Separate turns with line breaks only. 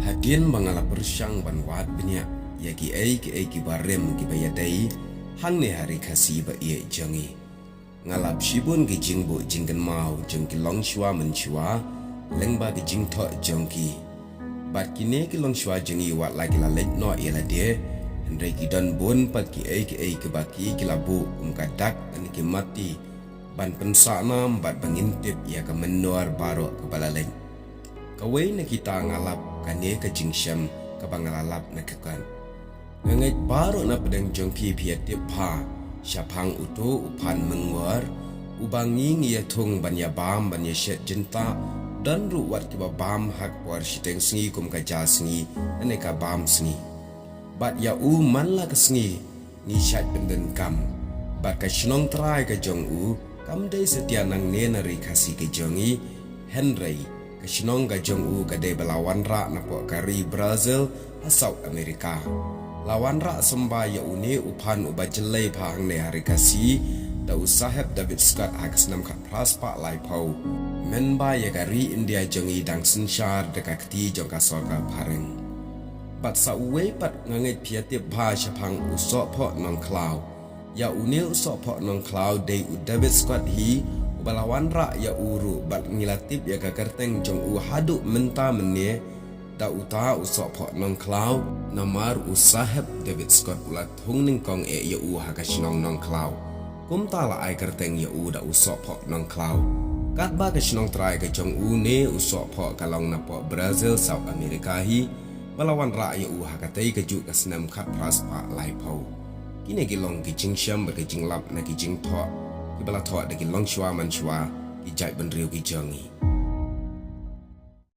Hadin mangala persyang ban wat benya ya ki barem ki bayadai hang ne hari khasi ba ye jangi ngalap shibun ki jingbo jinggan mau jong ki long shwa man shwa lengba ki jing tho jong ki bat ki ne ki long shwa jangi wat lagi la lek no ila de andre ki don bon pat ki ki baki ki labu kadak ani ki mati ban pensa nam bat bangintip ya ka menor baro ke balaleng kawai na kita ngalap kane ka jingsham ka bangalalap na kakan ngai baro na pedang jong pi tip pa syapang uto upan mengwar ubangi ngia thung banya bam banya shet jinta dan ruwat ki bam hak war shiteng sngi kum ka ja sngi ane ka bam sngi bat ya u man la ka sngi ni shat benden kam bat ka shnong trai ka jong u kam dei setia nang ne na ri khasi ke jongi Henry Kashinong ga jong u ga de balawan ra na po kari Brazil ha South America. Lawan ra samba ya uni upan uba jelai phang ne hari kasi da usahab David Scott akas nam khat pras pa lai pau. Men ba ya gari India jong i dang sinshar de ka kti jong ka sol ka pareng. Bat sa uwe pat ngangai piatip ba syapang usok po nong klau. Ya uni usok po nong klau de u David Scott hi balawan ra ya uru bat ngilatip ya kakerteng jong u haduk menta menye da uta usok po nong klau namar usahab David Scott ulat hung ning kong ya u hakashnong nong klau kum tala ai kerteng ya u da usok po nong klau kat ba kashnong trai ka jong u ne usok po kalong na po Brazil South America hi balawan ra ya u hakatai ka ju kasnam khat pras pa lai pau kine gilong ki jingsham ba ki jinglap na ki jing tho Kibala thọ để cái long shwa man shwa ki jai ban riu ki jangi